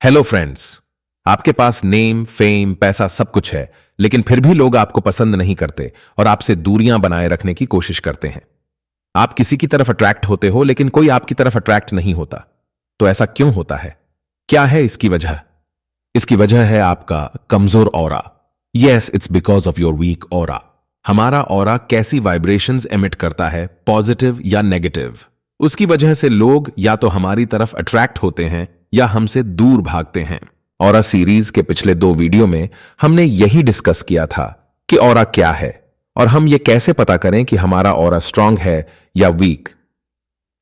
Hello friends. आपके पास name, fame, पैसा सब कुछ है, लेकिन फिर भी लोग आपको पसंद नहीं करते और आपसे दूरियां बनाए रखने की कोशिश करते हैं। आप किसी की तरफ अट्रैक्ट होते हो, लेकिन कोई आपकी तरफ अट्रैक्ट नहीं होता। तो ऐसा क्यों होता है? क्या है इसकी वजह? इसकी वजह है आपका कमजोर aura. Yes, it's because of your weak aura. हमारा ऑरा कैसी वाइब्रेशंस एमिट करता है, पॉजिटिव या नेगेटिव, उसकी वजह से लोग या तो हमारी तरफ अट्रैक्ट होते हैं या हमसे दूर भागते हैं। ऑरा सीरीज के पिछले 2 वीडियो में हमने यही डिस्कस किया था कि ऑरा क्या है और हम ये कैसे पता करें कि हमारा ऑरा स्ट्रांग है या वीक।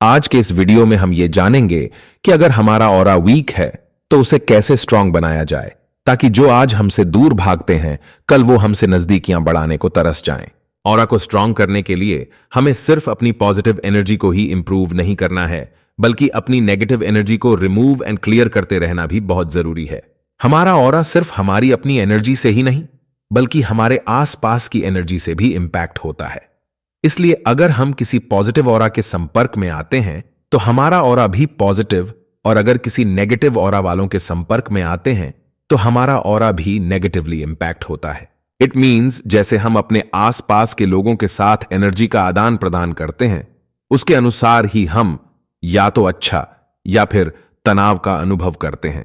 आज के इस वीडियो में हम ये जानेंगे कि अगर हमारा ऑरा वीक है तो उसे कैसे स्ट्रांग बनाया जाए, ताकि जो आज हमसे दूर भागते हैं कल वो हमसे नजदीकियां बढ़ाने को तरस जाएं। ऑरा को स्ट्रांग करने के लिए हमें सिर्फ अपनी पॉजिटिव एनर्जी को ही इंप्रूव नहीं करना है, बल्कि अपनी नेगेटिव एनर्जी को रिमूव एंड क्लियर करते रहना भी बहुत जरूरी है। हमारा ऑरा सिर्फ हमारी अपनी एनर्जी से ही नहीं, बल्कि हमारे आसपास की एनर्जी से भी इंपैक्ट होता है। इसलिए अगर हम किसी पॉजिटिव ऑरा के संपर्क में आते हैं तो हमारा ऑरा भी पॉजिटिव, और अगर किसी नेगेटिव ऑरा वालों के संपर्क में आते हैं तो हमारा ऑरा भी नेगेटिवली इंपैक्ट होता है। इट मीन्स जैसे हम अपने आसपास के लोगों के साथ एनर्जी का आदान प्रदान करते हैं, उसके अनुसार ही हम या तो अच्छा या फिर तनाव का अनुभव करते हैं।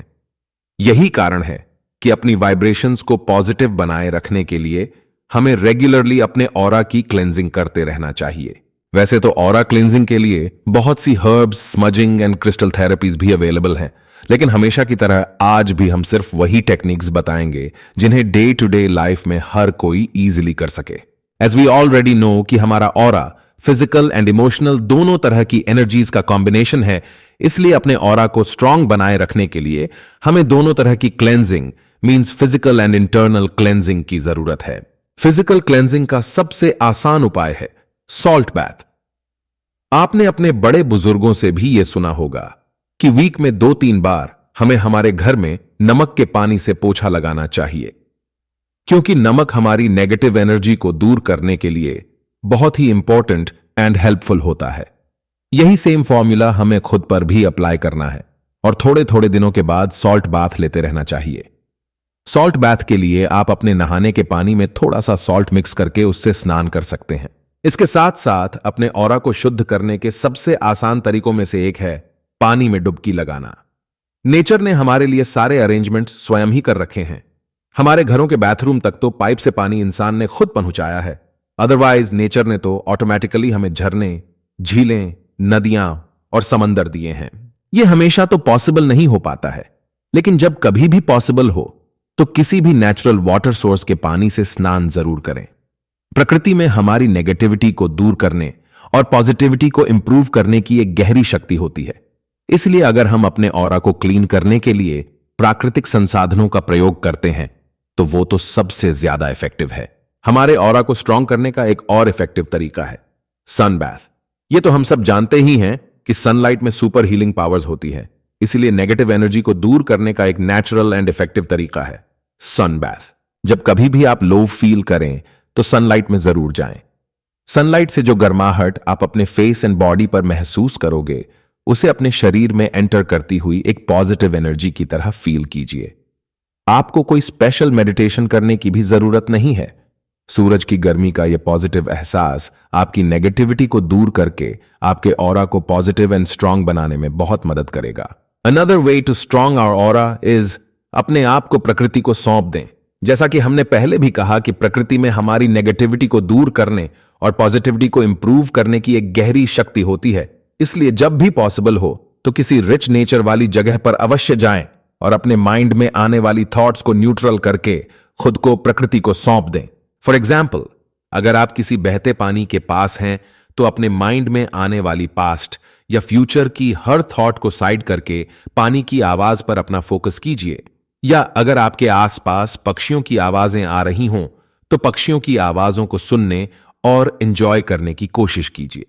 यही कारण है कि अपनी वाइब्रेशंस को पॉजिटिव बनाए रखने के लिए हमें रेगुलरली अपने ऑरा की क्लेंजिंग करते रहना चाहिए। वैसे तो ऑरा क्लेंजिंग के लिए बहुत सी herbs, smudging and crystal therapies भी अवेलेबल हैं, लेकिन हमेशा की तरह आज भी हम सिर्फ वही टेक्निक्स बताएंगे जिन्हें डे टू डे लाइफ में हर कोई इजीली कर सके। एज वी ऑलरेडी नो कि हमारा ऑरा फिजिकल एंड इमोशनल दोनों तरह की एनर्जीज का कॉम्बिनेशन है, इसलिए अपने ऑरा को स्ट्रांग बनाए रखने के लिए हमें दोनों तरह की cleansing means physical and internal cleansing की जरूरत है। फिजिकल क्लेंजिंग का सबसे आसान उपाय है सॉल्ट बैथ। आपने अपने बड़े बुजुर्गों से भी यह सुना होगा कि वीक में 2-3 बार हमें हमारे घर में नमक के पानी से पोछा लगाना चाहिए, क्योंकि नमक हमारी नेगेटिव एनर्जी को दूर करने के लिए बहुत ही इंपॉर्टेंट एंड हेल्पफुल होता है। यही सेम फॉर्मूला हमें खुद पर भी अप्लाई करना है और थोड़े थोड़े दिनों के बाद सॉल्ट बाथ लेते रहना चाहिए। सॉल्ट बाथ के लिए आप अपने नहाने के पानी में थोड़ा सा सॉल्ट मिक्स करके उससे स्नान कर सकते हैं। इसके साथ साथ अपने ऑरा को शुद्ध करने के सबसे आसान तरीकों में से एक है पानी में डुबकी लगाना। नेचर ने हमारे लिए सारे अरेंजमेंट्स स्वयं ही कर रखे हैं। हमारे घरों के बाथरूम तक तो पाइप से पानी इंसान ने खुद पहुंचाया है। अदरवाइज नेचर ने तो ऑटोमेटिकली हमें झरने, झीलें, नदियां और समंदर दिए हैं। यह हमेशा तो पॉसिबल नहीं हो पाता है, लेकिन जब कभी भी पॉसिबल हो तो किसी भी नेचुरल वाटर सोर्स के पानी से स्नान जरूर करें। प्रकृति में हमारी नेगेटिविटी को दूर करने और पॉजिटिविटी को इंप्रूव करने की एक गहरी शक्ति होती है। इसलिए अगर हम अपने ऑरा को क्लीन करने के लिए प्राकृतिक संसाधनों का प्रयोग करते हैं तो वो तो सबसे ज्यादा इफेक्टिव है। हमारे ऑरा को स्ट्रांग करने का एक और इफेक्टिव तरीका है सन बैथ। ये तो हम सब जानते ही हैं कि सनलाइट में सुपर हीलिंग पावर्स होती है, इसलिए नेगेटिव एनर्जी को दूर करने का एक नेचुरल एंड इफेक्टिव तरीका है सन बैथ। जब कभी भी आप लो फील करें तो सनलाइट में जरूर जाएं। सनलाइट से जो गर्माहट आप अपने फेस एंड बॉडी पर महसूस करोगे, उसे अपने शरीर में एंटर करती हुई एक पॉजिटिव एनर्जी की तरह फील कीजिए। आपको कोई स्पेशल मेडिटेशन करने की भी जरूरत नहीं है। सूरज की गर्मी का यह पॉजिटिव एहसास आपकी नेगेटिविटी को दूर करके आपके ऑरा को पॉजिटिव एंड स्ट्रांग बनाने में बहुत मदद करेगा। Another way to strong our aura is अपने आप को प्रकृति को सौंप दें। जैसा कि हमने पहले भी कहा कि प्रकृति में हमारी नेगेटिविटी को दूर करने और पॉजिटिविटी को इंप्रूव करने की एक गहरी शक्ति होती है। इसलिए जब भी पॉसिबल हो तो किसी रिच नेचर वाली जगह पर अवश्य जाएं और अपने माइंड में आने वाली थॉट्स को न्यूट्रल करके खुद को प्रकृति को सौंप दें। फॉर एग्जाम्पल, अगर आप किसी बहते पानी के पास हैं तो अपने माइंड में आने वाली पास्ट या फ्यूचर की हर थॉट को साइड करके पानी की आवाज पर अपना फोकस कीजिए। या अगर आपके आसपास पक्षियों की आवाजें आ रही हों तो पक्षियों की आवाजों को सुनने और एंजॉय करने की कोशिश कीजिए।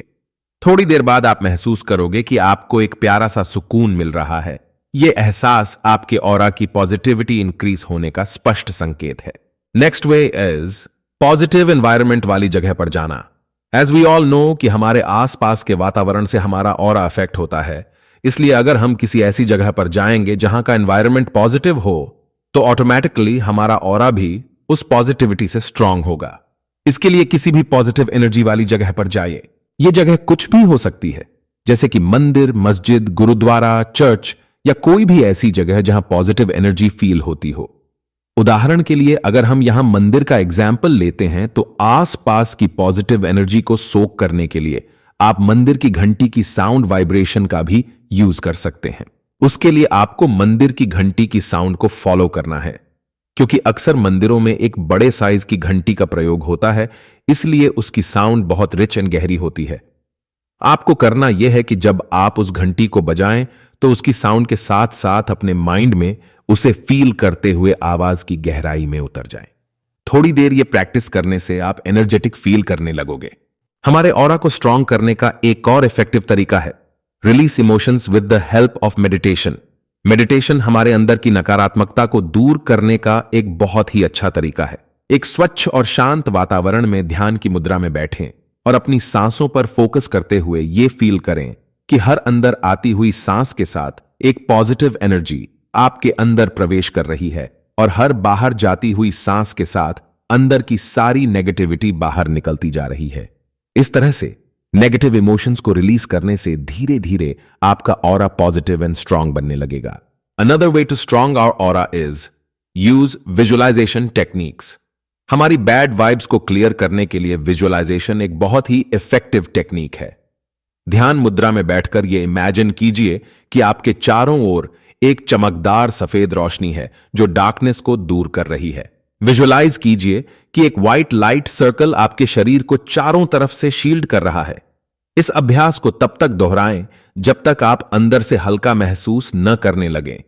थोड़ी देर बाद आप महसूस करोगे कि आपको एक प्यारा सा सुकून मिल रहा है। यह एहसास आपके ऑरा की पॉजिटिविटी इंक्रीज होने का स्पष्ट संकेत है। Next way is positive environment वाली जगह पर जाना। एज वी ऑल नो कि हमारे आसपास के वातावरण से हमारा ऑरा अफेक्ट होता है, इसलिए अगर हम किसी ऐसी जगह पर जाएंगे जहां का एनवायरनमेंट पॉजिटिव हो तो ऑटोमेटिकली हमारा ऑरा भी उस पॉजिटिविटी से स्ट्रांग होगा। इसके लिए किसी भी पॉजिटिव एनर्जी वाली जगह पर जाइए। यह जगह कुछ भी हो सकती है, जैसे कि मंदिर, मस्जिद, गुरुद्वारा, चर्च या कोई भी ऐसी जगह जहां पॉजिटिव एनर्जी फील होती हो। उदाहरण के लिए अगर हम यहां मंदिर का एग्जाम्पल लेते हैं तो आसपास की पॉजिटिव एनर्जी को सोक करने के लिए आप मंदिर की घंटी की साउंड वाइब्रेशन का भी यूज कर सकते हैं। उसके लिए आपको मंदिर की घंटी की साउंड को फॉलो करना है, क्योंकि अक्सर मंदिरों में एक बड़े साइज की घंटी का प्रयोग होता है, इसलिए उसकी साउंड बहुत रिच एंड गहरी होती है। आपको करना यह है कि जब आप उस घंटी को बजाएं तो उसकी साउंड के साथ साथ अपने माइंड में उसे फील करते हुए आवाज की गहराई में उतर जाएं। थोड़ी देर यह प्रैक्टिस करने से आप एनर्जेटिक फील करने लगोगे। हमारे ऑरा को स्ट्रांग करने का एक और इफेक्टिव तरीका है release emotions with the help of meditation. Meditation हमारे अंदर की नकारात्मकता को दूर करने का एक बहुत ही अच्छा तरीका है। एक स्वच्छ और शांत वातावरण में ध्यान की मुद्रा में बैठें और अपनी सांसों पर फोकस करते हुए यह फील करें कि हर अंदर आती हुई सांस के साथ एक पॉजिटिव एनर्जी आपके अंदर प्रवेश कर रही है और हर बाहर जाती हुई सांस के साथ अंदर की सारी नेगेटिविटी बाहर निकलती जा रही है। इस तरह से नेगेटिव इमोशंस को रिलीज करने से धीरे धीरे आपका ऑरा पॉजिटिव एंड स्ट्रांग बनने लगेगा। Another way to strong our aura is use visualisation techniques. हमारी बैड वाइब्स को क्लियर करने के लिए विजुअलाइजेशन एक बहुत ही इफेक्टिव टेक्निक है। ध्यान मुद्रा में बैठकर यह इमेजिन कीजिए कि आपके चारों ओर एक चमकदार सफेद रोशनी है जो डार्कनेस को दूर कर रही है। विजुअलाइज कीजिए कि एक व्हाइट लाइट सर्कल आपके शरीर को चारों तरफ से शील्ड कर रहा है। इस अभ्यास को तब तक दोहराएं जब तक आप अंदर से हल्का महसूस न करने लगें।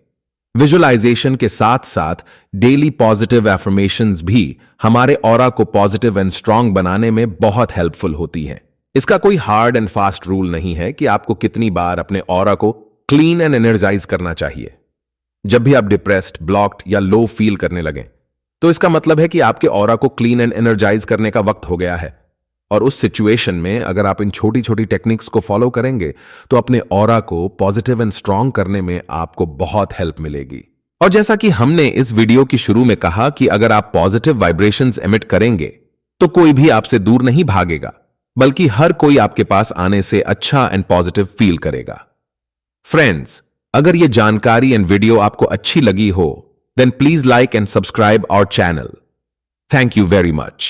विजुअलाइजेशन के साथ साथ डेली पॉजिटिव एफर्मेशंस भी हमारे ऑरा को पॉजिटिव एंड स्ट्रांग बनाने में बहुत हेल्पफुल होती हैं। इसका कोई हार्ड एंड फास्ट रूल नहीं है कि आपको कितनी बार अपने ऑरा को क्लीन एंड एनर्जाइज करना चाहिए। जब भी आप डिप्रेस्ड, ब्लॉक्ड या लो फील करने लगें तो इसका मतलब है कि आपके ऑरा को क्लीन एंड एनर्जाइज करने का वक्त हो गया है। और उस सिचुएशन में अगर आप इन छोटी छोटी टेक्निक्स को फॉलो करेंगे तो अपने ऑरा को पॉजिटिव एंड स्ट्रांग करने में आपको बहुत हेल्प मिलेगी। और जैसा कि हमने इस वीडियो की शुरू में कहा कि अगर आप पॉजिटिव वाइब्रेशंस एमिट करेंगे तो कोई भी आपसे दूर नहीं भागेगा, बल्कि हर कोई आपके पास आने से अच्छा एंड पॉजिटिव फील करेगा। फ्रेंड्स, अगर यह जानकारी एंड वीडियो आपको अच्छी लगी हो, then please like and subscribe our channel. Thank you very much.